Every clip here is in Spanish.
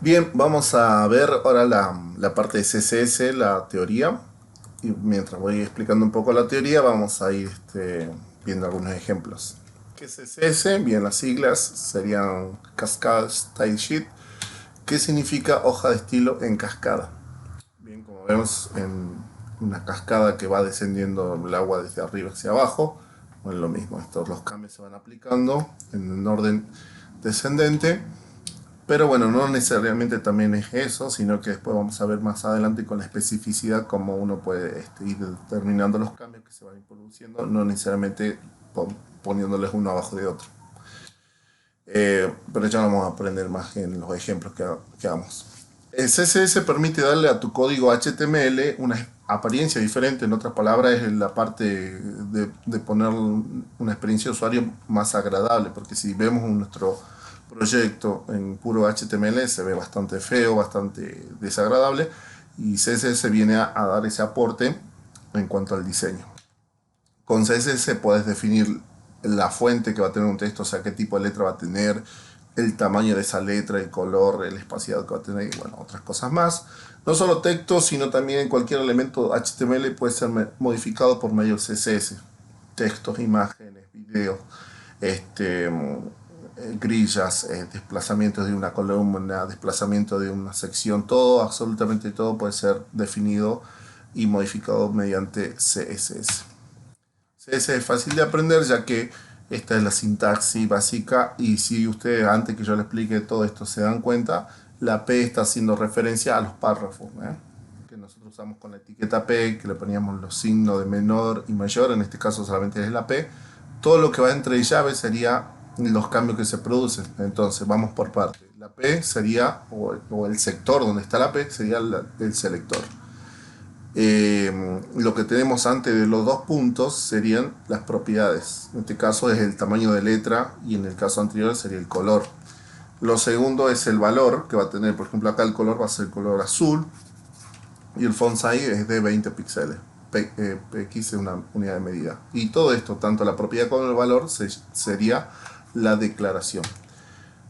Bien, vamos a ver ahora la parte de CSS, la teoría. Y mientras voy explicando un poco la teoría, vamos a ir viendo algunos ejemplos. ¿Qué es CSS? Bien, las siglas serían Cascade Style Sheet, que significa hoja de estilo en cascada. Bien, como vemos en una cascada que va descendiendo el agua desde arriba hacia abajo, bueno, lo mismo, los cambios se van aplicando en un orden descendente. Pero bueno, no necesariamente también es eso, sino que después vamos a ver más adelante con la especificidad cómo uno puede ir determinando los cambios que se van produciendo, no necesariamente poniéndoles uno abajo de otro. Pero ya lo vamos a aprender más en los ejemplos que hagamos. El CSS permite darle a tu código HTML una apariencia diferente, en otras palabras es la parte de poner una experiencia de usuario más agradable, porque si vemos nuestro proyecto en puro HTML se ve bastante feo, bastante desagradable, y CSS viene a dar ese aporte en cuanto al diseño. Con CSS puedes definir la fuente que va a tener un texto, o sea, qué tipo de letra va a tener, el tamaño de esa letra, el color, el espaciado que va a tener y bueno, otras cosas más. No solo texto, sino también cualquier elemento HTML puede ser modificado por medio de CSS. Textos, imágenes, videos, grillas, desplazamientos de una columna, desplazamiento de una sección, todo, absolutamente todo puede ser definido y modificado mediante CSS. CS es fácil de aprender ya que esta es la sintaxis básica y si ustedes antes que yo le explique todo esto se dan cuenta, la P está haciendo referencia a los párrafos, que nosotros usamos con la etiqueta P, que le poníamos los signos de menor y mayor, en este caso solamente es la P. Todo lo que va entre llaves sería los cambios que se producen. Entonces vamos por partes. La P sería, o el sector donde está la P, sería el selector. Lo que tenemos antes de los dos puntos serían las propiedades. En este caso es el tamaño de letra y en el caso anterior sería el color. Lo segundo es el valor que va a tener, por ejemplo acá el color va a ser el color azul y el font size es de 20 píxeles. PX es una unidad de medida. Y todo esto, tanto la propiedad como el valor, sería la declaración.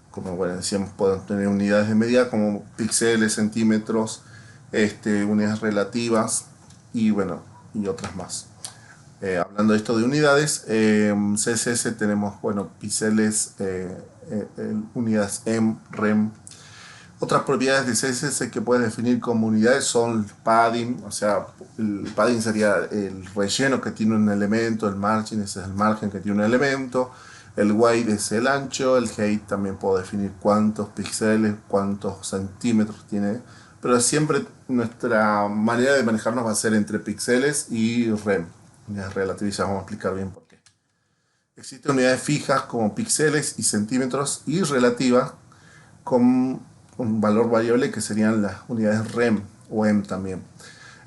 Como bueno, decíamos, pueden tener unidades de medida como píxeles, centímetros, unidades relativas y bueno, y otras más. Hablando de esto de unidades, CSS tenemos, bueno, píxeles, unidades em, rem. Otras propiedades de CSS que puedes definir como unidades son padding, o sea, el padding sería el relleno que tiene un elemento, el margin ese es el margen que tiene un elemento, el weight es el ancho, el height también puedo definir cuántos píxeles, cuántos centímetros tiene, pero siempre nuestra manera de manejarnos va a ser entre píxeles y rem, unidades relativas, ya vamos a explicar bien por qué. Existen unidades fijas como píxeles y centímetros y relativas con un valor variable que serían las unidades rem o em también.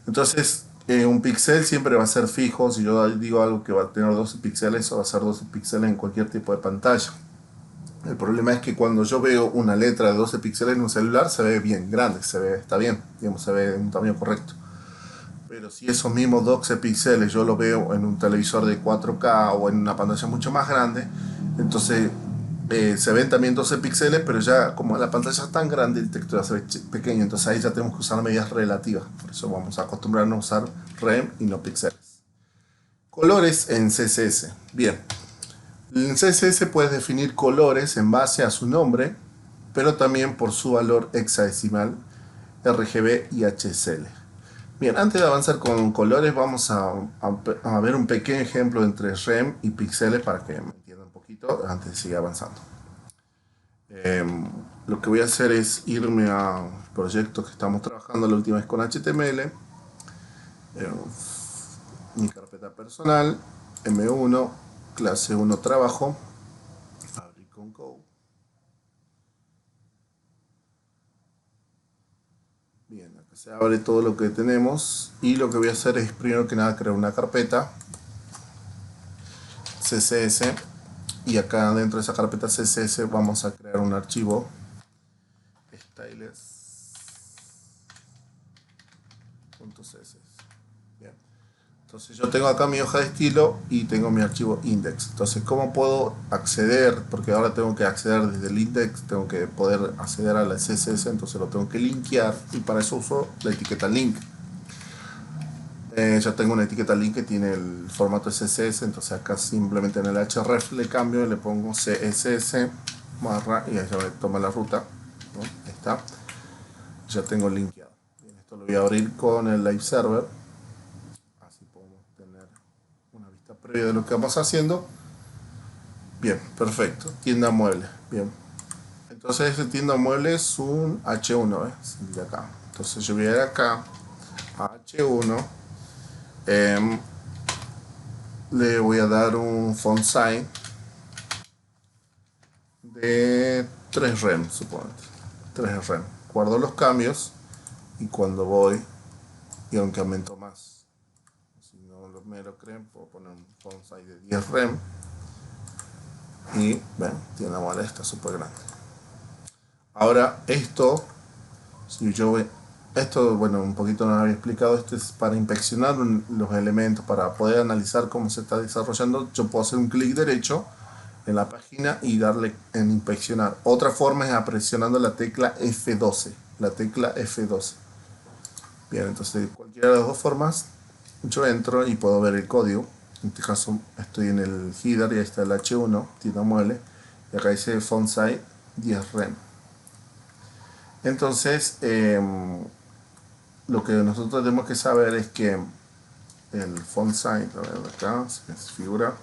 Entonces, un píxel siempre va a ser fijo. Si yo digo algo que va a tener 12 píxeles, o va a ser 12 píxeles en cualquier tipo de pantalla. El problema es que cuando yo veo una letra de 12 píxeles en un celular, se ve bien grande, está bien, digamos, se ve en un tamaño correcto. Pero si esos mismos 12 píxeles yo lo veo en un televisor de 4K o en una pantalla mucho más grande, entonces se ven también 12 píxeles, pero ya como la pantalla es tan grande, el texto ya se ve pequeño, entonces ahí ya tenemos que usar medidas relativas. Por eso vamos a acostumbrarnos a usar rem y no píxeles. Colores en CSS. Bien, en CSS puedes definir colores en base a su nombre, pero también por su valor hexadecimal, RGB y HSL. Bien, antes de avanzar con colores, vamos a ver un pequeño ejemplo entre rem y píxeles para que me entiendan un poquito antes de seguir avanzando. Lo que voy a hacer es irme al proyecto que estamos trabajando la última vez con HTML, mi carpeta personal, M1, clase 1 trabajo, abrir con Go. Bien, acá se abre todo lo que tenemos y lo que voy a hacer es primero que nada crear una carpeta CSS y acá dentro de esa carpeta CSS vamos a crear un archivo styles.css. Bien. Entonces yo tengo acá mi hoja de estilo y tengo mi archivo index. Entonces, ¿cómo puedo acceder? Porque ahora tengo que acceder desde el index, tengo que poder acceder a la CSS, entonces lo tengo que linkear y para eso uso la etiqueta link. Ya tengo una etiqueta link que tiene el formato CSS, entonces acá simplemente en el href le cambio y le pongo CSS barra y ya me toma la ruta, ¿no? Ahí está, ya tengo linkeado. Bien, esto lo voy a abrir con el live server, así podemos tener una vista previa de lo que vamos haciendo. Bien, perfecto, tienda muebles, bien. Entonces ese tienda muebles es un H1, de acá. Entonces yo voy a ir acá a H1. Le voy a dar un font size de 3 rem, suponete. 3 rem. Guardo los cambios y cuando voy, y aunque aumento más, si no me lo creen, puedo poner un font size de 10 rem. Y ven, tiene una bola, está súper grande. Ahora esto, si yo voy, esto, bueno, un poquito nos había explicado, esto es para inspeccionar los elementos, para poder analizar cómo se está desarrollando. Yo puedo hacer un clic derecho en la página y darle en inspeccionar. Otra forma es presionando la tecla F12. La tecla F12. Bien, entonces cualquiera de las dos formas, yo entro y puedo ver el código. En este caso estoy en el header y ahí está el H1, tienda mueble. Y acá dice font size 10 rem. Entonces, lo que nosotros tenemos que saber es que el font size, a ver acá, se figura.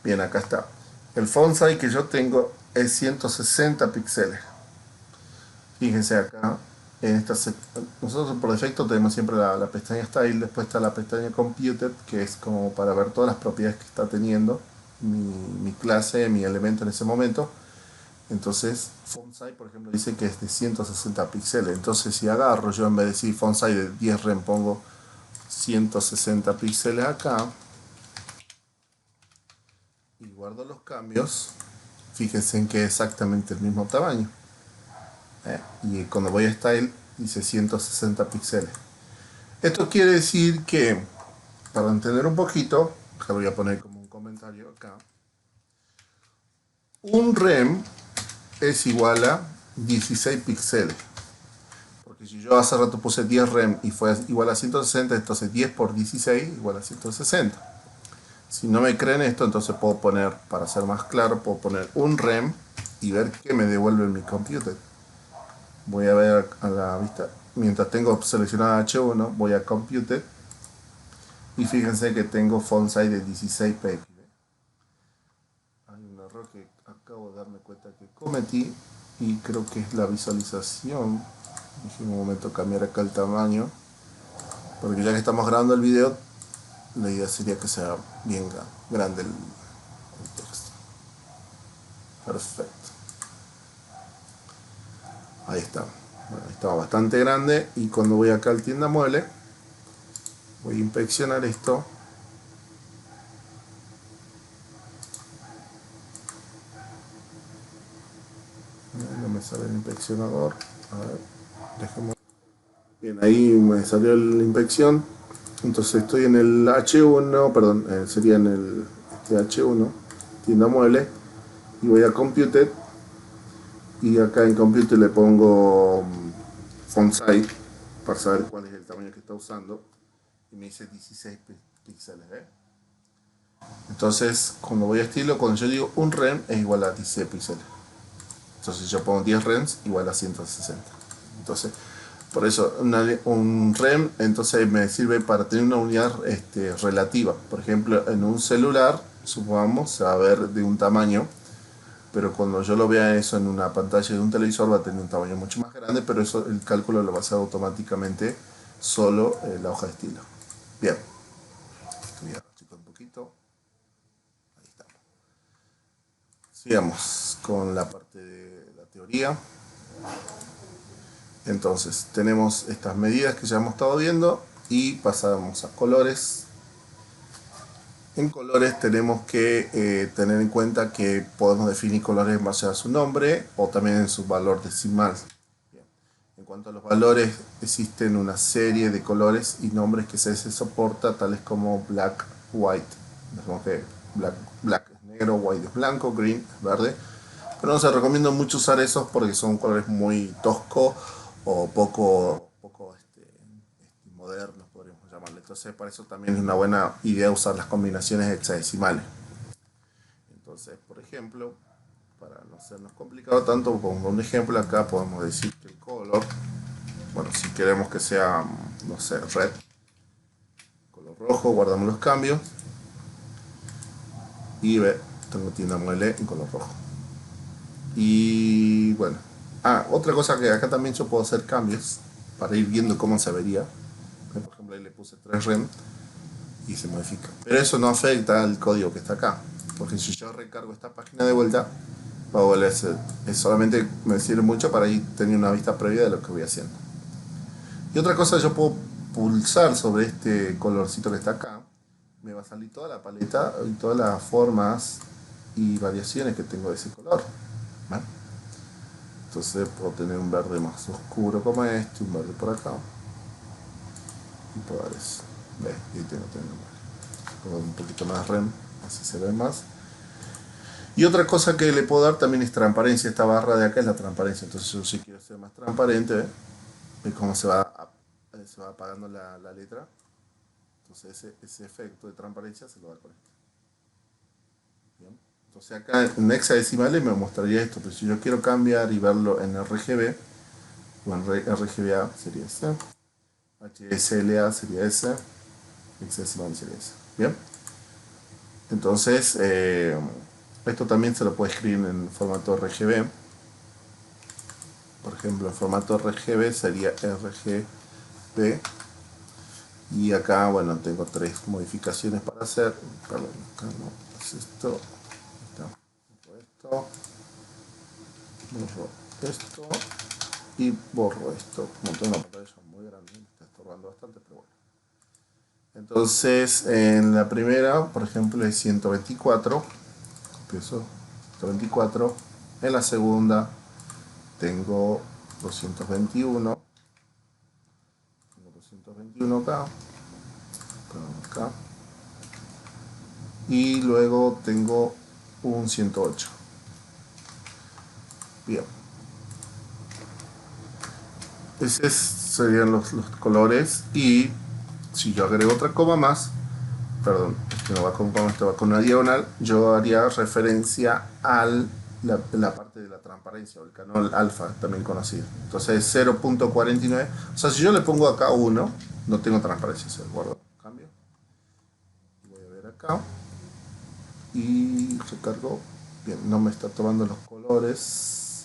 Bien, acá está. El font size que yo tengo es 160 píxeles. Fíjense acá, en esta nosotros por defecto tenemos siempre la pestaña Style, después está la pestaña Computed, que es como para ver todas las propiedades que está teniendo mi clase, mi elemento en ese momento. Entonces, font size, por ejemplo, dice que es de 160 píxeles. Entonces, si agarro, yo en vez de decir font size de 10 rem, pongo 160 píxeles acá y guardo los cambios, fíjense en que es exactamente el mismo tamaño. Y cuando voy a Style, dice 160 píxeles. Esto quiere decir que, para entender un poquito, que lo voy a poner como un comentario acá, un rem es igual a 16 píxeles. Porque si yo hace rato puse 10 rem y fue igual a 160, entonces 10 por 16 igual a 160. Si no me creen esto, entonces puedo poner, para ser más claro, puedo poner un rem y ver qué me devuelve mi computer. Voy a ver a la vista, mientras tengo seleccionada H1, voy a Computed y fíjense que tengo font size de 16 px. Hay un error que acabo de darme cuenta que cometí y creo que es la visualización. Déjenme un momento cambiar acá el tamaño, porque ya que estamos grabando el video, la idea sería que sea bien grande el texto. Perfecto. Ahí está. Bueno, está bastante grande y cuando voy acá al tienda mueble, voy a inspeccionar esto. No me sale el inspeccionador. A ver, déjame. Bien, ahí me salió la inspección. Entonces estoy en el H1, perdón, sería en el H1, tienda mueble, y voy a Computed. Y acá en Computed le pongo font size para saber cuál es el tamaño que está usando. Y me dice 16 píxeles. Entonces, cuando voy a estilo, cuando yo digo un rem es igual a 16 píxeles. Entonces yo pongo 10 rems igual a 160. Entonces, por eso un rem entonces me sirve para tener una unidad relativa. Por ejemplo, en un celular, supongamos, se va a ver de un tamaño, pero cuando yo lo vea eso en una pantalla de un televisor va a tener un tamaño mucho más grande, pero eso el cálculo lo va a hacer automáticamente solo la hoja de estilo. Bien, voy a achicar un poquito. Ahí está. Sigamos con la parte de la teoría. Entonces tenemos estas medidas que ya hemos estado viendo y pasamos a colores. En colores tenemos que tener en cuenta que podemos definir colores en base a su nombre o también en su valor decimal. Bien. En cuanto a los valores, existen una serie de colores y nombres que CSS soporta, tales como black, white. Digamos que black es negro, white es blanco, green es verde. Pero no se recomienda mucho usar esos porque son colores muy toscos o poco modernos, podríamos llamarle. Entonces, para eso también es una buena idea usar las combinaciones hexadecimales. Entonces, por ejemplo, para no hacernos complicado tanto, pongo un ejemplo acá, podemos decir que el color, bueno, si queremos que sea, no sé, red, color rojo, guardamos los cambios y ve, tengo tienda mueble en color rojo. Y bueno, otra cosa que acá también yo puedo hacer cambios para ir viendo cómo se vería. Por ejemplo, ahí le puse 3 rem y se modifica. Pero eso no afecta al código que está acá, porque si yo recargo esta página de vuelta, va a volver a ser, es solamente me sirve mucho para ir tener una vista previa de lo que voy haciendo. Y otra cosa, yo puedo pulsar sobre este colorcito que está acá, me va a salir toda la paleta y todas las formas y variaciones que tengo de ese color. ¿Vale? Entonces puedo tener un verde más oscuro como este, un verde por acá y puedo dar eso. ¿Ves? Y tengo un poquito más rem, así se ve más. Y otra cosa que le puedo dar también es transparencia. Esta barra de acá es la transparencia. Entonces yo si quiero ser más transparente, ¿ves cómo se va apagando la letra? Entonces ese efecto de transparencia se lo da con esto. ¿Bien? Entonces acá en hexadecimales me mostraría esto, pero si yo quiero cambiar y verlo en RGB, o en RGBA sería ese, HSLA sería ese, hexadecimal sería ese. Bien, entonces esto también se lo puede escribir en formato RGB. Por ejemplo, el formato RGB sería RGB. Y acá, bueno, tengo 3 modificaciones para hacer. Perdón, acá no, es esto. Esto, borro esto y borro esto. Como tengo una pantalla muy grande, me está estorbando bastante, pero bueno. Entonces, en la primera, por ejemplo, es 124. Empiezo 124. En la segunda tengo 221. Tengo 221 acá. Acá. Y luego tengo un 108. Bien. Esos serían los colores. Y si yo agrego otra coma más, perdón, este no va con coma, este va con una diagonal, yo haría referencia a la parte de la transparencia, o el canal alfa, también conocido. Entonces 0.49. O sea, si yo le pongo acá 1, no tengo transparencia, se guardo. Cambio. Voy a ver acá. Y recargo. Bien, no me está tomando los colores.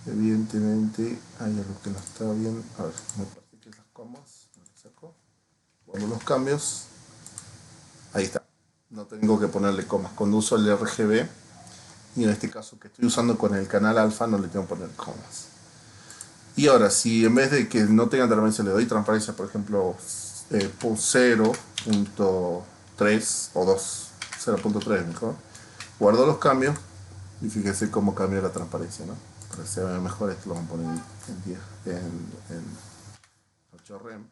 Evidentemente hay algo que no está bien. A ver, me parece que las comas. Saco. Guardo los cambios. Ahí está. No tengo que ponerle comas. Cuando uso el RGB, y en este caso que estoy usando con el canal alfa, no le tengo que poner comas. Y ahora, si en vez de que no tenga transparencia le doy transparencia, por ejemplo, 0.3 o 2, 0.3 mejor, guardo los cambios y fíjese cómo cambia la transparencia, ¿no? Para que se vea mejor, esto lo vamos a poner en 10, en 8 rem.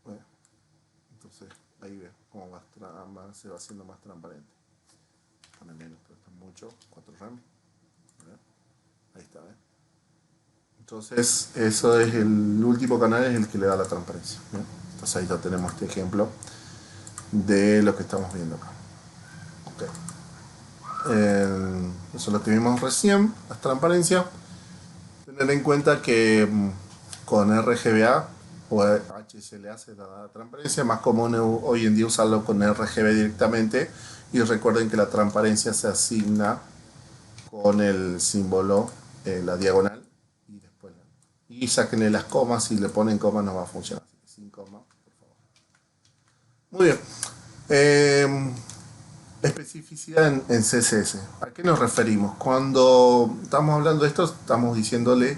Bueno, entonces ahí ve cómo se va haciendo más transparente. Pone menos, pero está mucho, 4 rem. Ahí está, ¿eh? Entonces, eso es el último canal, es el que le da la transparencia. ¿Bien? Entonces ahí ya tenemos este ejemplo de lo que estamos viendo acá. Okay. Eso lo que vimos recién, las transparencias. Tener en cuenta que con RGBA o HSLA se da la transparencia, más común hoy en día usarlo con RGB directamente, y recuerden que la transparencia se asigna con el símbolo, la diagonal, y después y sáquenle las comas. Si le ponen comas no va a funcionar, así que sin comas, por favor. Muy bien. Especificidad en CSS. ¿A qué nos referimos? Cuando estamos hablando de esto, estamos diciéndole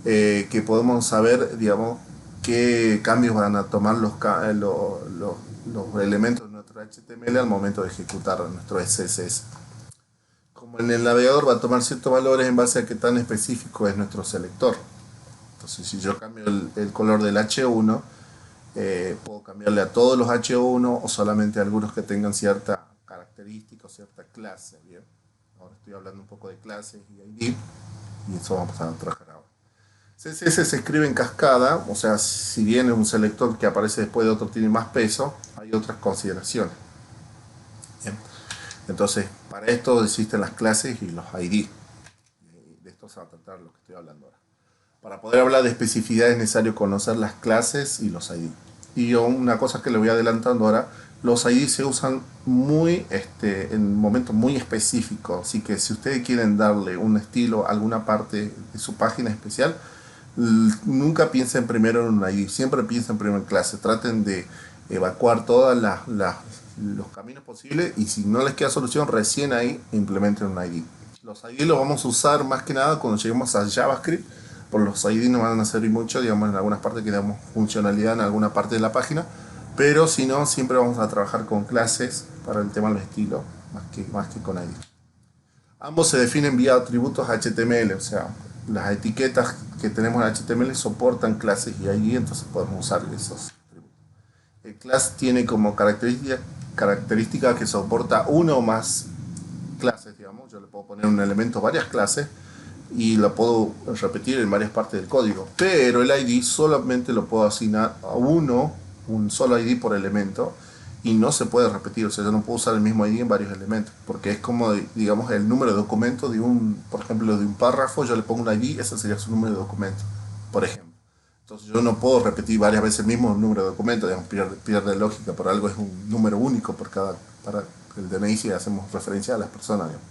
que podemos saber, digamos, qué cambios van a tomar los elementos de nuestro HTML al momento de ejecutar nuestro CSS. como en el navegador va a tomar ciertos valores en base a qué tan específico es nuestro selector. Entonces, si yo cambio el color del H1, puedo cambiarle a todos los H1 o solamente a algunos que tengan cierta característica o cierta clase. ¿Bien? Ahora estoy hablando un poco de clases y ID, y eso vamos a trabajar ahora. CSS se escribe en cascada, o sea, si bien es un selector que aparece después de otro tiene más peso, hay otras consideraciones. Bien. Entonces, para esto existen las clases y los ID. De esto se va a tratar lo que estoy hablando ahora. Para poder hablar de especificidad es necesario conocer las clases y los ID. Y una cosa que le voy adelantando ahora, los ID se usan en momentos muy específicos, así que si ustedes quieren darle un estilo a alguna parte de su página especial, nunca piensen primero en un ID, siempre piensen primero en clase, traten de evacuar todos los caminos posibles y si no les queda solución, recién ahí implementen un ID. Los ID los vamos a usar más que nada cuando lleguemos a JavaScript, por los ID nos van a servir mucho, digamos, en algunas partes que damos funcionalidad en alguna parte de la página, pero si no, siempre vamos a trabajar con clases para el tema del estilo, más que con ID. Ambos se definen vía atributos HTML, o sea, las etiquetas que tenemos en HTML soportan clases y ID, entonces podemos usar esos atributos. El class tiene como característica que soporta uno o más clases, digamos. Yo le puedo poner un elemento varias clases y lo puedo repetir en varias partes del código, pero el ID solamente lo puedo asignar a un solo ID por elemento, y no se puede repetir, o sea, yo no puedo usar el mismo ID en varios elementos, porque es como, digamos, el número de documento por ejemplo, de un párrafo, yo le pongo un ID, ese sería su número de documento, por ejemplo. Entonces yo no puedo repetir varias veces el mismo número de documento, digamos, pierde lógica, por algo es un número único para el DNI si hacemos referencia a las personas, digamos.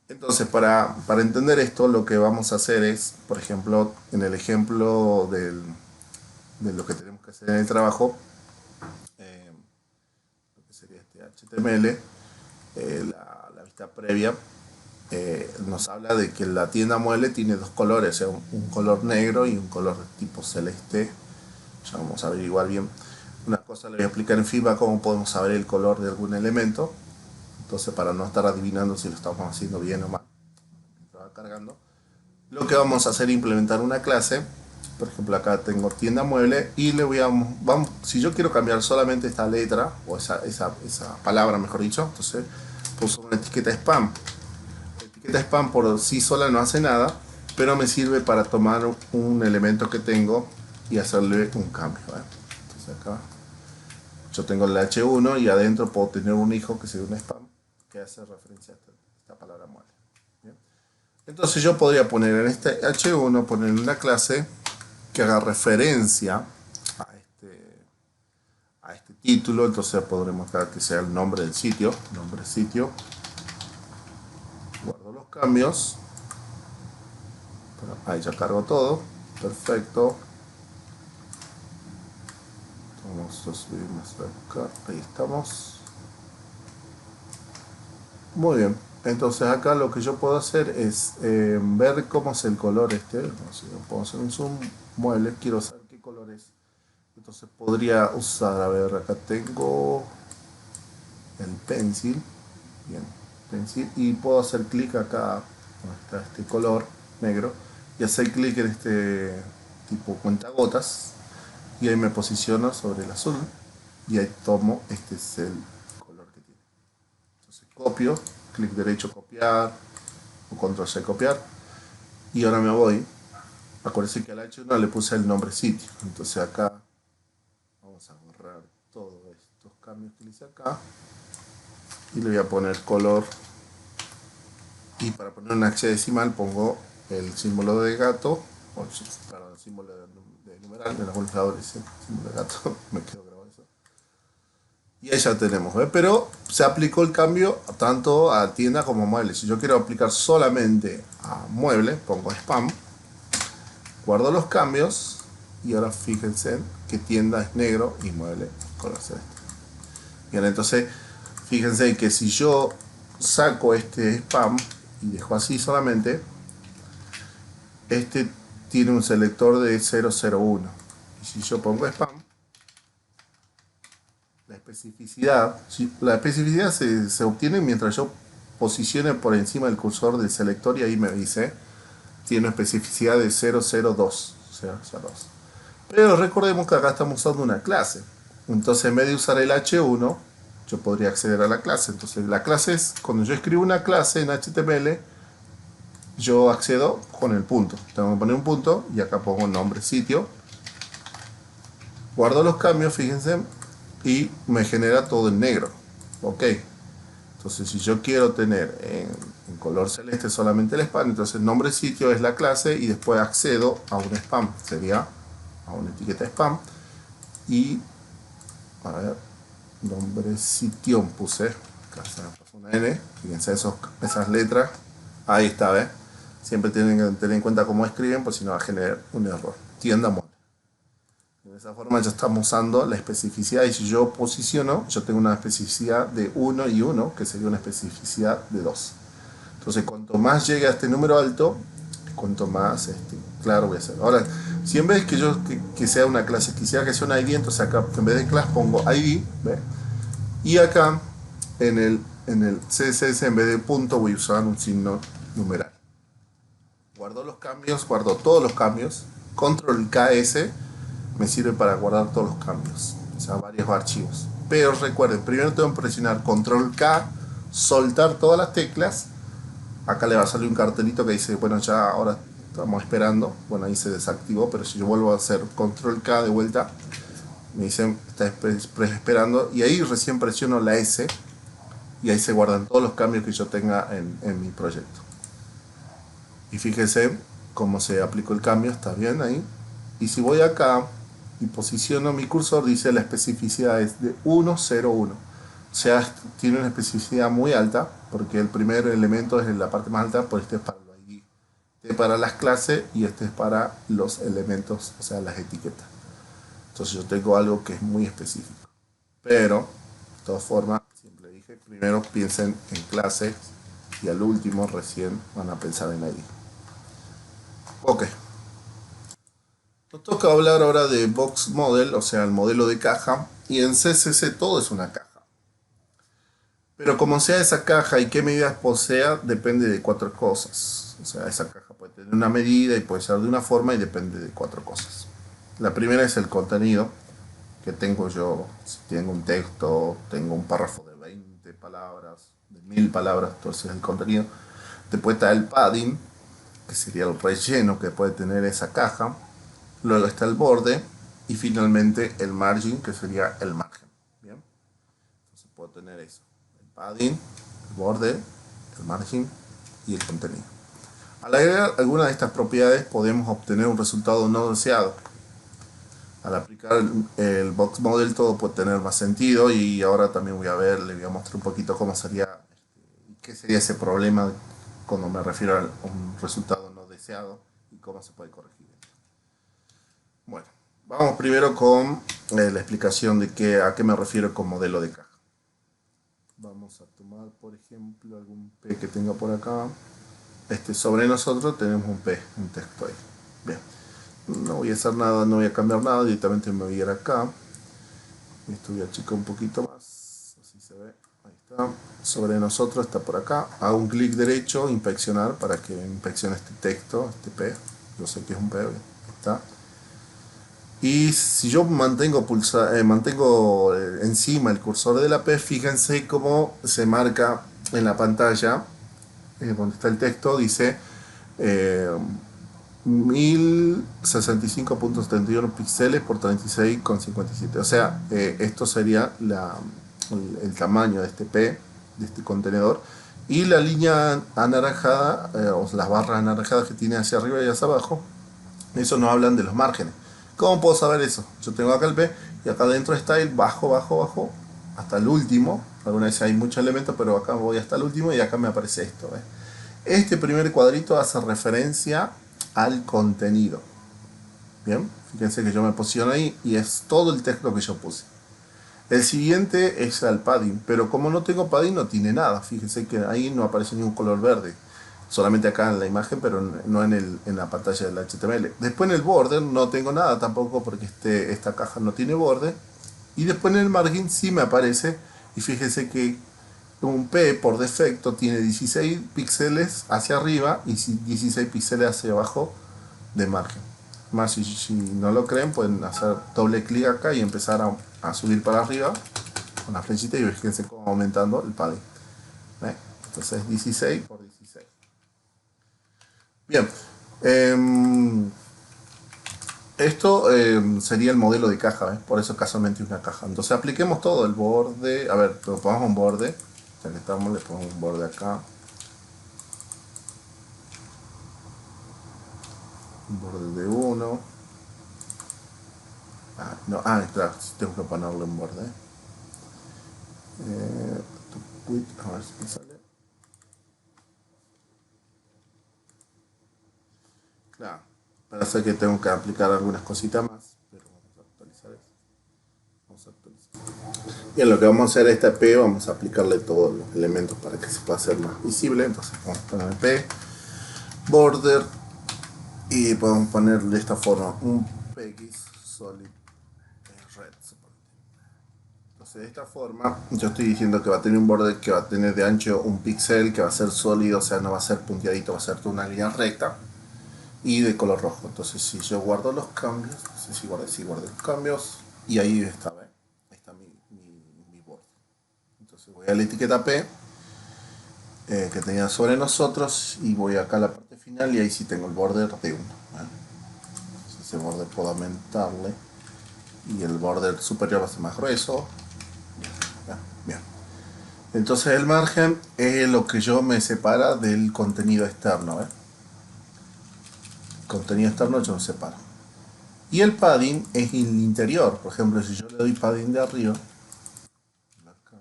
Entonces, para entender esto, lo que vamos a hacer es, por ejemplo, en el ejemplo de lo que tenemos que hacer en el trabajo, lo que sería este HTML, la vista previa, nos habla de que la tienda mueble tiene dos colores, o sea, un color negro y un color tipo celeste. Ya vamos a averiguar bien. Una cosa le voy a explicar en FIBA cómo podemos saber el color de algún elemento. Entonces, para no estar adivinando si lo estamos haciendo bien o mal, va cargando. Lo que vamos a hacer es implementar una clase. Por ejemplo, acá tengo tienda mueble y si yo quiero cambiar solamente esta letra o esa palabra, mejor dicho, entonces puso una etiqueta spam. La etiqueta spam por sí sola no hace nada, pero me sirve para tomar un elemento que tengo y hacerle un cambio, ¿vale? Entonces acá yo tengo el H1 y adentro puedo tener un hijo que sería un spam que hace referencia a esta palabra mueble. ¿Bien? Entonces yo podría poner en este H1, poner una clase que haga referencia a este título, entonces podremos dar que sea el nombre del sitio, guardo los cambios, ahí ya cargo todo, perfecto. Vamos a subir más acá, ahí estamos. Muy bien, entonces acá lo que yo puedo hacer es ver cómo es el color puedo hacer un zoom, mueble, quiero saber qué color es. Entonces podría usar, a ver, acá tengo el pencil, bien, pencil, y puedo hacer clic acá, donde está este color negro, y hacer clic en este tipo cuentagotas, y ahí me posiciono sobre el azul, y ahí tomo, este es el color que tiene. Entonces copio, clic derecho copiar, o control C copiar, y ahora me voy. Acuérdense que al H1 le puse el nombre sitio, entonces acá vamos a borrar todos estos cambios que hice acá y le voy a poner color, y para poner una hexadecimal pongo el símbolo de gato, el símbolo de numeral, de los buscadores, símbolo de gato, me quedo grabado eso. Y ahí ya tenemos, ¿ves? Pero se aplicó el cambio tanto a tienda como a mueble. Si yo quiero aplicar solamente a mueble, pongo spam, guardo los cambios y ahora fíjense que tienda es negro y mueble color celeste. Bien, entonces fíjense que si yo saco este spam y dejo así solamente, este tiene un selector de 001, y si yo pongo spam, la especificidad se obtiene mientras yo posicione por encima del cursor del selector y ahí me dice, tiene una especificidad de 002. Pero recordemos que acá estamos usando una clase. Entonces en vez de usar el H1, yo podría acceder a la clase. Entonces la clase es, cuando yo escribo una clase en HTML, yo accedo con el punto. Tengo que poner un punto y acá pongo nombre sitio. Guardo los cambios, fíjense, y me genera todo en negro. Ok. Entonces si yo quiero tener en color celeste solamente el spam, entonces el nombre sitio es la clase y después accedo a un spam. Sería a una etiqueta spam. Y, a ver, nombre sitio puse. Acá se me pasó una N. Fíjense esas letras. Ahí está, ¿ves? Siempre tienen que tener en cuenta cómo escriben, pues si no va a generar un error. Tienda molde. De esa forma ya estamos usando la especificidad y si yo posiciono, yo tengo una especificidad de 1 y 1, que sería una especificidad de 2. Entonces, cuanto más llegue a este número alto, cuanto más claro voy a hacer. Ahora, si en vez que sea una clase, quisiera que sea una ID, entonces acá en vez de class pongo ID, ¿ve? Y acá en el CSS en vez de punto voy a usar un signo numeral. Guardo los cambios, guardo todos los cambios, control KS me sirve para guardar todos los cambios, o sea, varios archivos. Pero recuerden, primero tengo que presionar control K, soltar todas las teclas. Acá le va a salir un cartelito que dice, bueno, ya ahora estamos esperando. Bueno, ahí se desactivó, pero si yo vuelvo a hacer control K de vuelta, me dicen, está esperando. Y ahí recién presiono la S y ahí se guardan todos los cambios que yo tenga en mi proyecto. Y fíjense cómo se aplicó el cambio, está bien ahí. Y si voy acá y posiciono mi cursor, dice la especificidad es de 101. O sea, tiene una especificidad muy alta, porque el primer elemento es en la parte más alta, pues este es para los ID. Este es para las clases y este es para los elementos, o sea, las etiquetas. Entonces yo tengo algo que es muy específico. Pero, de todas formas, siempre dije, primero piensen en clase y al último recién van a pensar en ID. Ok. Nos toca hablar ahora de Box Model, o sea, el modelo de caja, y en CSS todo es una caja. Pero como sea esa caja y qué medidas posea, depende de 4 cosas. O sea, esa caja puede tener una medida y puede ser de una forma y depende de 4 cosas. La primera es el contenido que tengo yo. Si tengo un texto, tengo un párrafo de 20 palabras, de 1000 palabras, entonces el contenido. Después está el padding, que sería el relleno que puede tener esa caja. Luego está el borde y finalmente el margin, que sería el margen. Bien, entonces puedo tener eso: el padding, el borde, el margin y el contenido. Al agregar alguna de estas propiedades podemos obtener un resultado no deseado. Al aplicar el box model todo puede tener más sentido y ahora también les voy a mostrar un poquito cómo sería, qué sería ese problema cuando me refiero a un resultado no deseado y cómo se puede corregir. Bueno, vamos primero con la explicación de a qué me refiero con modelo de caja. Vamos a tomar, por ejemplo, algún P que tenga por acá. Sobre nosotros tenemos un P, un texto ahí. Bien, no voy a hacer nada, no voy a cambiar nada, directamente me voy a ir acá. Esto voy a achicar un poquito más, así se ve. Ahí está. Sobre nosotros está por acá. Hago un clic derecho, inspeccionar, para que inspeccione este texto, este P. Yo sé que es un P, ahí está. Y si yo mantengo encima el cursor de la P, fíjense cómo se marca en la pantalla, donde está el texto, dice 1065.71 píxeles por 36,57. O sea, esto sería el tamaño de este P, de este contenedor. Y la línea anaranjada, o las barras anaranjadas que tiene hacia arriba y hacia abajo, eso nos hablan de los márgenes. ¿Cómo puedo saber eso? Yo tengo acá el P y acá dentro está el bajo hasta el último. Alguna vez hay muchos elementos, pero acá voy hasta el último y acá me aparece esto. Este primer cuadrito hace referencia al contenido. Bien, fíjense que yo me posiciono ahí y es todo el texto que yo puse. El siguiente es el padding, pero como no tengo padding no tiene nada. Fíjense que ahí no aparece ningún color verde. Solamente acá en la imagen, pero no en la pantalla del HTML. Después en el border no tengo nada tampoco porque esta caja no tiene borde. Y después en el margin sí me aparece. Y fíjense que un P por defecto tiene 16 píxeles hacia arriba y 16 píxeles hacia abajo de margen. Más si no lo creen, pueden hacer doble clic acá y empezar a subir para arriba con la flechita y fíjense cómo va aumentando el padding. Entonces 16 por 16. Bien. Esto sería el modelo de caja, por eso casualmente una caja. Entonces apliquemos todo el borde. A ver, le ponemos un borde. Ya que estamos, le ponemos un borde acá. Un borde de 1. No, claro, tengo que ponerle un borde. A ver si me sale. Claro, parece que tengo que aplicar algunas cositas más, pero vamos a actualizar eso. Vamos a actualizar. Y en lo que vamos a hacer a esta P, vamos a aplicarle todos los elementos para que se pueda hacer más visible. Entonces vamos a poner P, border, y podemos poner de esta forma un PX solid red. Entonces de esta forma yo estoy diciendo que va a tener un border que va a tener de ancho un píxel, que va a ser sólido, o sea, no va a ser punteadito, va a ser una línea recta y de color rojo. Entonces si yo guardo los cambios, no sé si guardé los cambios, y ahí está, ¿ve? Ahí está mi borde. Entonces voy a la etiqueta P que tenía sobre nosotros y voy acá a la parte final y ahí sí tengo el border de 1. Entonces ese border puedo aumentarle y el border superior va a ser más grueso. Bien. Entonces el margen es lo que yo me separa del contenido externo. Contenido externo yo me separo. Y el padding es el interior. Por ejemplo, si yo le doy padding de arriba, acá,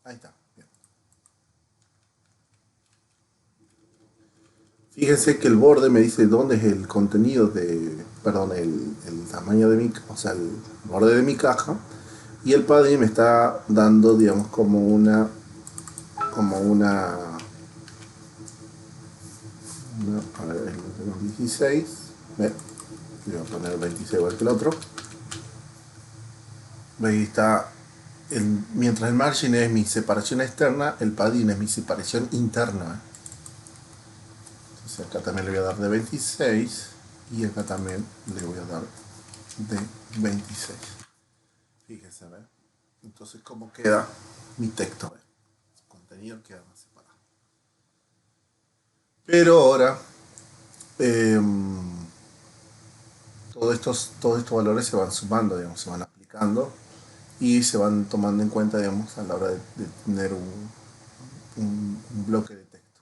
ahí está. Bien. Fíjense que el borde me dice dónde es el contenido de, perdón, el tamaño de mi, o sea, el borde de mi caja. Y el padding me está dando, digamos, como una, a ver, tenemos 16. ¿Ve? Voy a poner 26 igual que el otro. Ahí está. Mientras el margin es mi separación externa, el padding es mi separación interna. Entonces acá también le voy a dar de 26 y acá también le voy a dar de 26. Fíjense, ¿ve? Entonces, ¿cómo queda mi texto? ¿Ve? El contenido queda más separado. Pero ahora, eh, todos estos valores se van sumando, digamos, se van aplicando y se van tomando en cuenta, digamos, a la hora de tener un bloque de texto.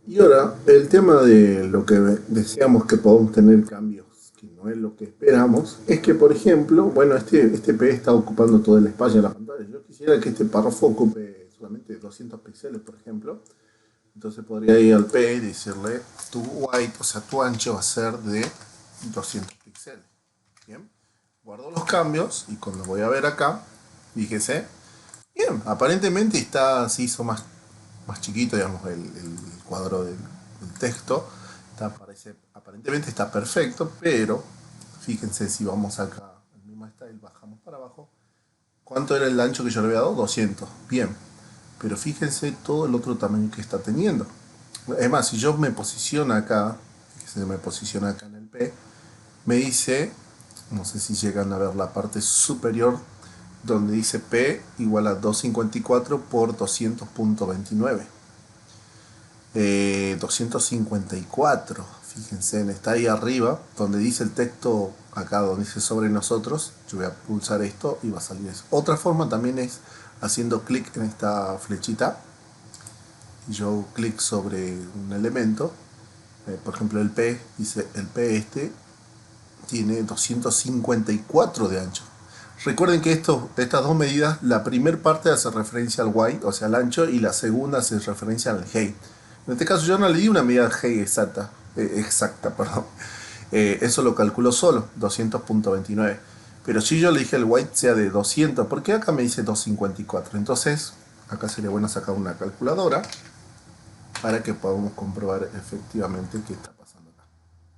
Y ahora, el tema de lo que deseamos que podamos tener cambios, que no es lo que esperamos, es que, por ejemplo, bueno, este P está ocupando todo el espacio de la pantalla. Yo quisiera que este párrafo ocupe solamente 200 píxeles, por ejemplo. Entonces podría ir al P y decirle, tu white, o sea, tu ancho va a ser de 200 píxeles. Bien, guardo los cambios y cuando voy a ver acá, fíjese, bien, aparentemente se hizo más chiquito, digamos, el cuadro del texto. Aparentemente está perfecto, pero fíjense si vamos acá, el mismo style, bajamos para abajo. ¿Cuánto era el ancho que yo le había dado? 200. Bien, pero fíjense todo el otro tamaño que está teniendo. Es más, si yo me posiciono acá, fíjense, me posiciono acá en el P, me dice, no sé si llegan a ver la parte superior donde dice P igual a 254 por 200.29. 254, fíjense, está ahí arriba donde dice el texto, acá donde dice sobre nosotros. Yo voy a pulsar esto y va a salir eso. Otra forma también es haciendo clic en esta flechita y yo clic sobre un elemento. Por ejemplo, el P, dice el P tiene 254 de ancho. Recuerden que estas dos medidas, la primera parte hace referencia al width, o sea al ancho, y la segunda hace referencia al height. En este caso yo no le di una medida height exacta, perdón. Eso lo calculo solo, 200.29. Pero si yo le dije el width sea de 200, porque acá me dice 254. Entonces, acá sería bueno sacar una calculadora para que podamos comprobar efectivamente qué está pasando acá.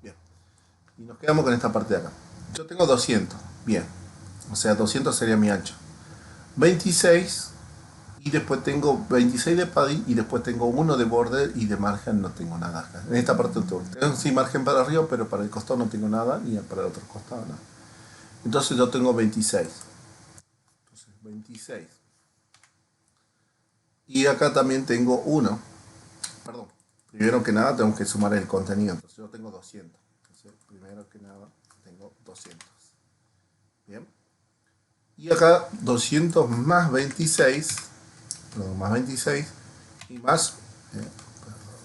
Bien. Y nos quedamos con esta parte de acá. Yo tengo 200, bien. O sea, 200 sería mi ancho. 26 y después tengo 26 de padding y después tengo uno de border y de margen no tengo nada acá. En esta parte tengo sí margen para arriba, pero para el costado no tengo nada y para el otro costado nada. Entonces yo tengo 26. Entonces 26. Y acá también tengo uno. Perdón. Primero que nada tengo que sumar el contenido. Entonces yo tengo 200. Entonces primero que nada tengo 200. Bien. Y acá 200 más 26. Perdón, más 26. Y más...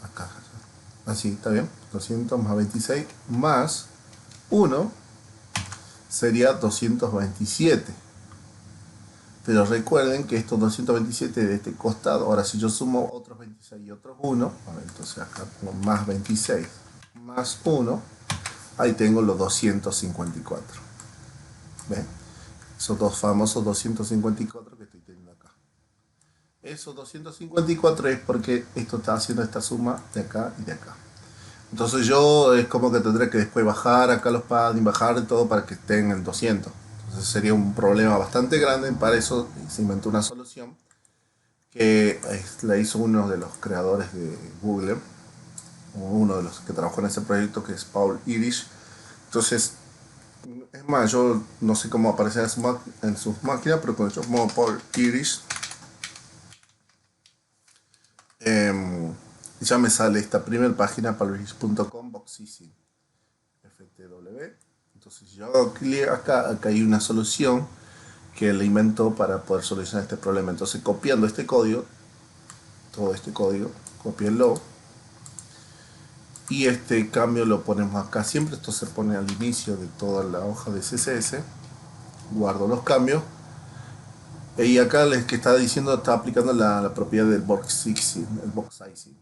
acá. Así, ¿está bien? 200 más 26 más 1 sería 227. Pero recuerden que estos 227 de este costado, ahora si yo sumo otros 26 y otros 1, entonces acá pongo más 26 más 1, ahí tengo los 254. ¿Ven? Esos dos famosos 254 que estoy teniendo acá. Esos 254 es porque esto está haciendo esta suma de acá y de acá. Entonces yo es como que tendré que después bajar acá los padding, bajar todo para que estén en 200. Entonces sería un problema bastante grande. Para eso se inventó una solución que la hizo uno de los creadores de Google, uno de los que trabajó en ese proyecto, que es Paul Irish. Entonces, es más, yo no sé cómo aparece en sus máquinas, pero cuando yo pongo Paul Irish, ya me sale esta primera página, paulirish.com, Boxeasy, FTW. Entonces, si yo hago clic acá, acá hay una solución que le inventó para poder solucionar este problema. Entonces, copiando este código, todo este código, copienlo y este cambio lo ponemos acá siempre. Esto se pone al inicio de toda la hoja de CSS. Guardo los cambios y acá les que está diciendo, está aplicando la propiedad del box sizing, el box sizing.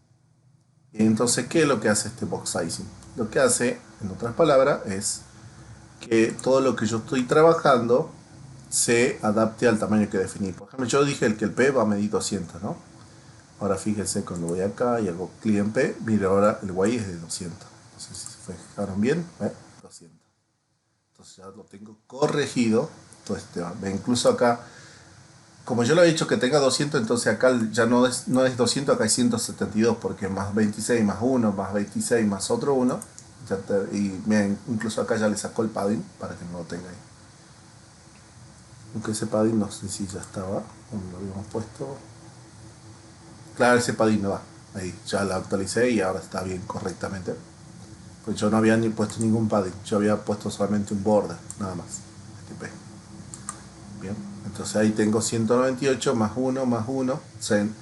Entonces, ¿qué es lo que hace este box sizing? Lo que hace, en otras palabras, es que todo lo que yo estoy trabajando se adapte al tamaño que definí. Por ejemplo, yo dije que el P va a medir 200, ¿no? Ahora fíjense, cuando voy acá y hago clic en P, mire, ahora el Y es de 200. Entonces, si se fijaron bien, 200. Entonces ya lo tengo corregido. Entonces, incluso acá, como yo lo he dicho que tenga 200, entonces acá ya no es 200, acá hay 172, porque más 26 más 1, más 26 más otro 1. Y miren, incluso acá ya le sacó el padding para que no lo tenga ahí. Aunque ese padding no sé si ya estaba, lo habíamos puesto. Claro, ese padding no va. Ahí ya lo actualicé y ahora está bien correctamente. Pues yo no había ni puesto ningún padding, yo había puesto solamente un border, nada más. Bien, entonces ahí tengo 198 más 1 más 1,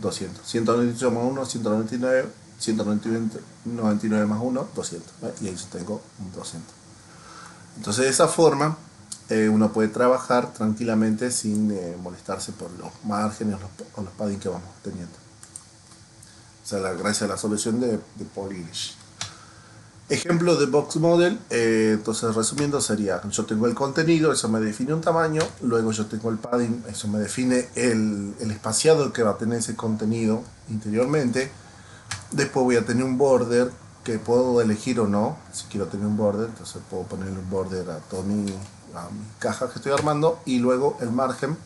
200. 198 más 1, 199. 199 más 1, 200. Y ahí yo tengo un 200. Entonces de esa forma uno puede trabajar tranquilamente sin molestarse por los márgenes o los padding que vamos teniendo. O sea, gracias a la solución de Paul Irish. Ejemplo de box model, entonces resumiendo sería, yo tengo el contenido, eso me define un tamaño, luego yo tengo el padding, eso me define el espaciado que va a tener ese contenido interiormente. Después voy a tener un border que puedo elegir o no, si quiero tener un border, entonces puedo ponerle un border a toda mi caja que estoy armando, y luego el margen,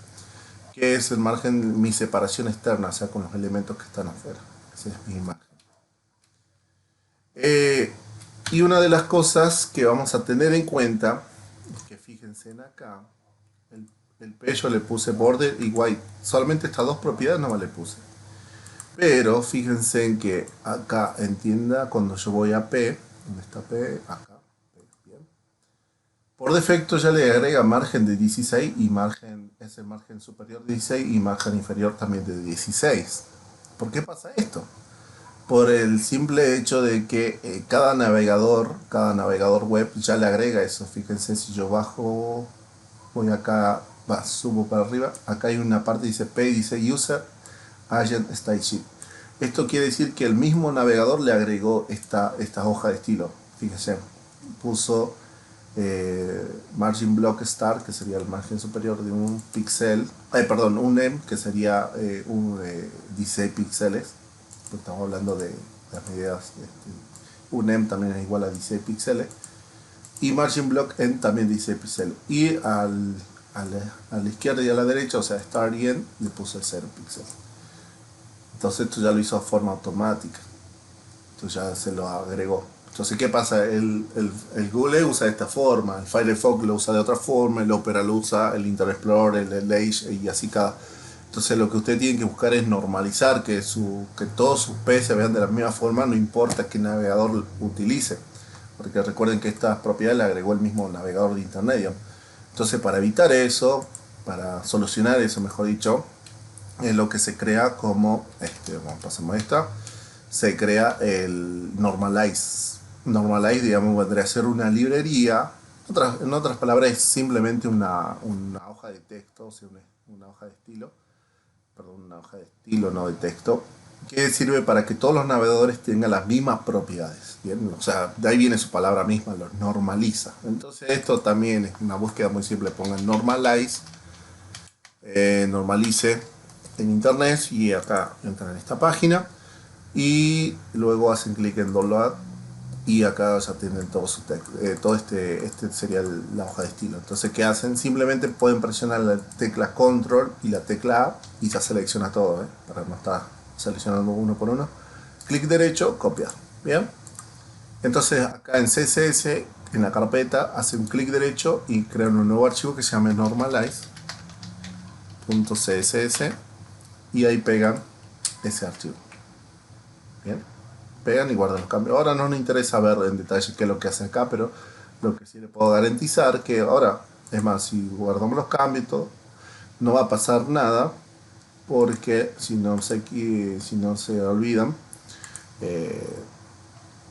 que es el margen, mi separación externa, o sea, con los elementos que están afuera. Ese es mi margen. Y una de las cosas que vamos a tener en cuenta es que fíjense en acá, el P yo le puse border y white, solamente estas dos propiedades no me le puse. Pero fíjense en que acá en tienda, cuando yo voy a P, ¿dónde está P? Acá. Bien. Por defecto ya le agrega margen de 16 y margen, es el margen superior de 16 y margen inferior también de 16. ¿Por qué pasa esto? Por el simple hecho de que cada navegador web ya le agrega eso. Fíjense, si yo bajo, voy acá, subo para arriba, acá hay una parte que dice P, dice User Agent Stylesheet. Esto quiere decir que el mismo navegador le agregó esta hoja de estilo. Fíjense, puso margin block start, que sería el margen superior de un píxel, perdón, un em, que sería 16 píxeles. Estamos hablando de las medidas. Un em también es igual a 16 píxeles. y margin block en también dice píxel. Y a la izquierda y a la derecha, o sea, start y end, le puse 0 píxel. Entonces esto ya lo hizo de forma automática. Entonces ya se lo agregó. Entonces, ¿qué pasa? El Google usa de esta forma, el Firefox lo usa de otra forma, el Opera lo usa, el Internet Explorer, el Edge y así cada. Entonces lo que usted tiene que buscar es normalizar que todos sus P se vean de la misma forma, no importa qué navegador utilice. Porque recuerden que estas propiedades le agregó el mismo navegador de internet, digamos. Entonces, para evitar eso, para solucionar eso, mejor dicho, es lo que se crea como, pasamos esta, se crea el Normalize. Normalize, digamos, vendría a ser una librería. En otras palabras, es simplemente una hoja de texto, o sea, una hoja de estilo, perdón, una hoja de estilo, no de texto, que sirve para que todos los navegadores tengan las mismas propiedades. ¿Bien? O sea, de ahí viene su palabra misma, lo normaliza. Entonces esto también es una búsqueda muy simple. Pongan normalize, normalice en internet y acá entran en esta página y luego hacen clic en download y acá ya tienen todo su texto. Todo este sería la hoja de estilo. Entonces, ¿qué hacen? Simplemente pueden presionar la tecla control y la tecla A y ya selecciona todo, para no estar seleccionando uno por uno. Clic derecho, copiar. Bien. Entonces acá en CSS, en la carpeta, hacen un clic derecho y crean un nuevo archivo que se llama normalize.css y ahí pegan ese archivo. Bien. Pegan y guardan los cambios. Ahora no nos interesa ver en detalle qué es lo que hace acá, pero lo que sí le puedo garantizar que ahora, es más, si guardamos los cambios y todo, no va a pasar nada porque si no se olvidan,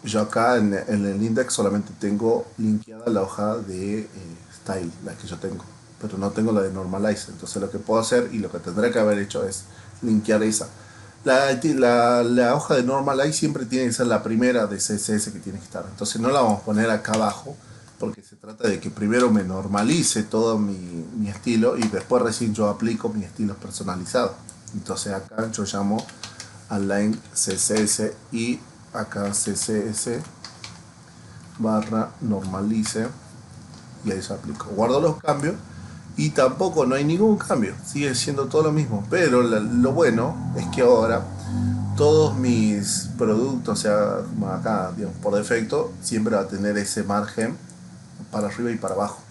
yo acá en el index solamente tengo linkeada la hoja de style, la que yo tengo, pero no tengo la de normalize. Entonces lo que puedo hacer y lo que tendré que haber hecho es linkear esa. La hoja de normalize siempre tiene que ser la primera de CSS que tiene que estar. Entonces no la vamos a poner acá abajo porque se trata de que primero me normalice todo mi estilo y después recién yo aplico mis estilos personalizados. Entonces acá yo llamo align CSS y acá CSS barra normalice y ahí se aplico. Guardo los cambios y tampoco no hay ningún cambio, sigue siendo todo lo mismo, pero lo bueno es que ahora todos mis productos, o sea, acá, digamos, por defecto, siempre va a tener ese margen para arriba y para abajo.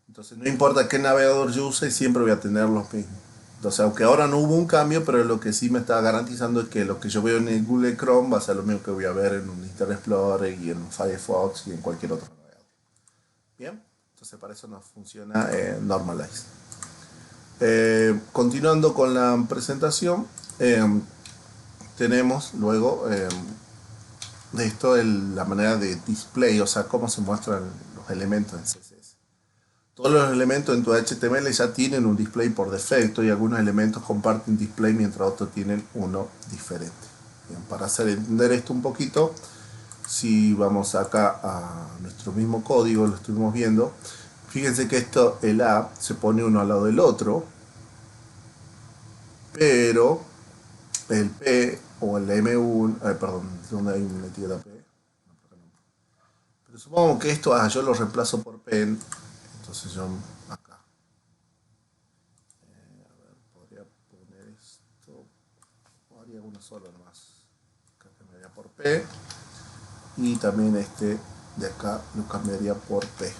Entonces no importa qué navegador yo use, siempre voy a tener los mismos. Entonces, aunque ahora no hubo un cambio, pero lo que sí me está garantizando es que lo que yo veo en el Google Chrome va a ser lo mismo que voy a ver en un Internet Explorer y en un Firefox y en cualquier otro navegador. Bien, entonces para eso nos funciona Normalize. Continuando con la presentación, tenemos luego de esto la manera de display, o sea, cómo se muestran los elementos en CSS. Todos los elementos en tu HTML ya tienen un display por defecto y algunos elementos comparten display mientras otros tienen uno diferente. Bien, para hacer entender esto un poquito, si vamos acá a nuestro mismo código, lo estuvimos viendo, fíjense que esto, el A, se pone uno al lado del otro, pero el P o el M1, perdón, donde hay una etiqueta P, pero supongo que esto, yo lo reemplazo por P, entonces yo acá, podría poner esto, o haría uno solo nomás, acá cambiaría por P, y también este de acá lo cambiaría por P.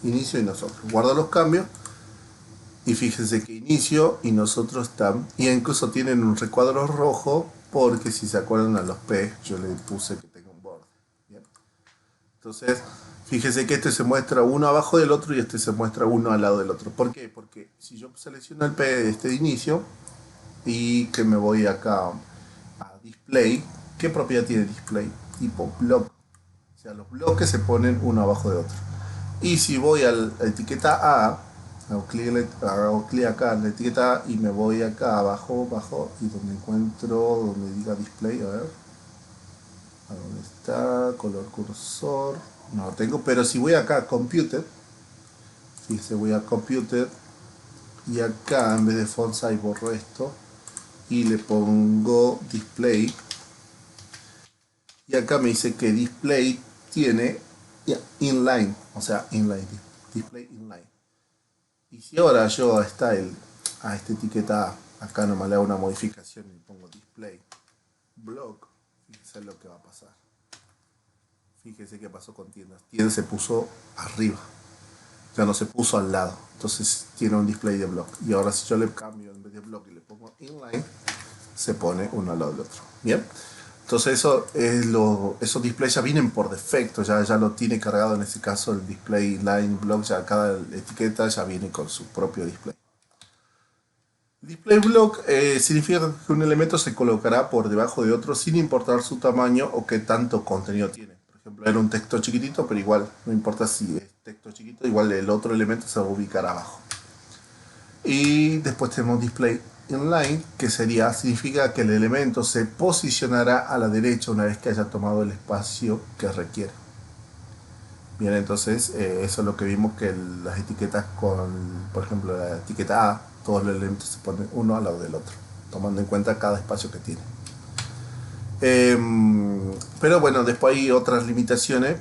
Inicio y nosotros. Guardo los cambios y fíjense que inicio y nosotros están, y incluso tienen un recuadro rojo porque si se acuerdan a los P yo le puse que tenga un borde. Bien. Entonces fíjense que este se muestra uno abajo del otro y este se muestra uno al lado del otro. ¿Por qué? Porque si yo selecciono el P de este de inicio y que me voy acá a display, ¿qué propiedad tiene display? Tipo block. O sea, los bloques se ponen uno abajo de otro. Y si voy a la etiqueta A, hago clic acá en la etiqueta A y me voy acá abajo, y donde encuentro, donde diga display, a ver, a dónde está, color cursor, no lo tengo, pero si voy acá a computer, fíjense, voy a computer y acá en vez de font size borro esto y le pongo display y acá me dice que display tiene inline, o sea, inline, display inline. Y si ahora yo a style, a esta etiqueta A, acá nomás le hago una modificación y pongo display block, fíjese lo que va a pasar. Fíjese qué pasó con tiendas. Tiendas se puso arriba, ya no se puso al lado. Entonces tiene un display de block. Y ahora si yo le cambio en vez de block y le pongo inline, se pone uno al lado del otro. Bien. Entonces esos displays ya vienen por defecto, ya lo tiene cargado en este caso el display line block, ya cada etiqueta ya viene con su propio display. Display block significa que un elemento se colocará por debajo de otro sin importar su tamaño o qué tanto contenido tiene. Por ejemplo, era un texto chiquitito, pero igual, no importa si es texto chiquito, igual el otro elemento se va a ubicar abajo. Y después tenemos display inline, que significa que el elemento se posicionará a la derecha una vez que haya tomado el espacio que requiere. Bien, entonces eso es lo que vimos, que las etiquetas por ejemplo, la etiqueta A, todos los elementos se ponen uno al lado del otro, tomando en cuenta cada espacio que tiene. Pero bueno, después hay otras limitaciones.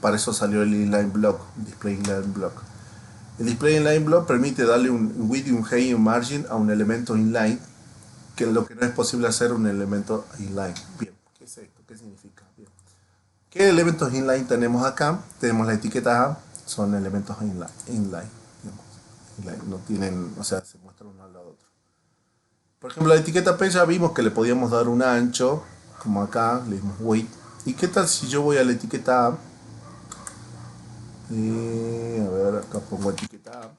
Para eso salió el inline block, display inline block. El display inline block permite darle un width, un height y un margin a un elemento inline, que es lo que no es posible hacer un elemento inline. Bien, ¿qué es esto? ¿Qué significa? Bien. ¿Qué elementos inline tenemos acá? Tenemos la etiqueta A, son elementos inline. No tienen, o sea, se muestran uno al lado de otro. Por ejemplo, la etiqueta P ya vimos que le podíamos dar un ancho, como acá, le dimos width. ¿Y qué tal si yo voy a la etiqueta A? A ver, acá pongo etiqueta A.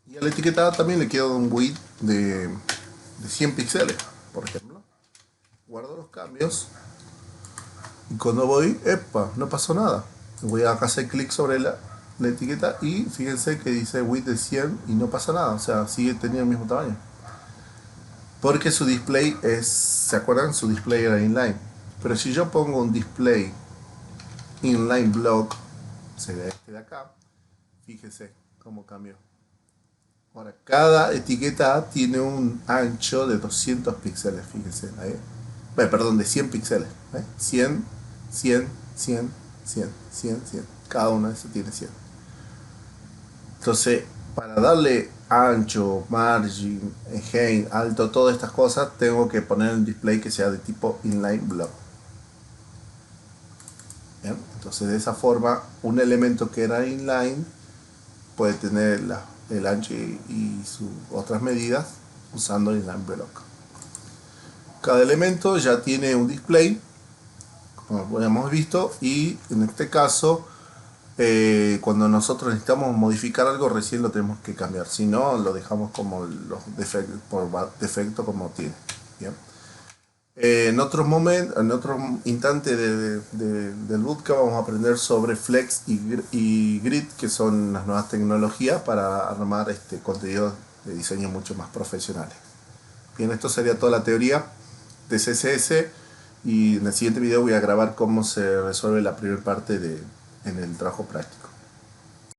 Y a la etiqueta A también le quiero un width de 100 píxeles, por ejemplo. Guardo los cambios. Y cuando voy, epa, no pasó nada. Voy a hacer clic sobre la etiqueta y fíjense que dice width de 100 y no pasa nada. O sea, sigue teniendo el mismo tamaño. Porque su display ¿se acuerdan? Su display era inline. Pero si yo pongo un display inline block, sería este de acá, fíjese cómo cambió. Ahora, cada etiqueta tiene un ancho de 200 píxeles, fíjense. Perdón, de 100 píxeles. 100, 100, 100, 100, 100, 100. Cada uno de esos tiene 100. Entonces, para darle ancho, margin, height, alto, todas estas cosas, tengo que poner un display que sea de tipo inline block. ¿Bien? Entonces, de esa forma, un elemento que era inline puede tener el ancho y sus otras medidas usando el inline block. Cada elemento ya tiene un display, como hemos visto, y en este caso, cuando nosotros necesitamos modificar algo, recién lo tenemos que cambiar. Si no, lo dejamos como por defecto como tiene. ¿Bien? En otro instante del bootcamp vamos a aprender sobre Flex y Grid, que son las nuevas tecnologías para armar contenido de diseño mucho más profesionales. Bien, esto sería toda la teoría de CSS, y en el siguiente video voy a grabar cómo se resuelve la primera parte en el trabajo práctico.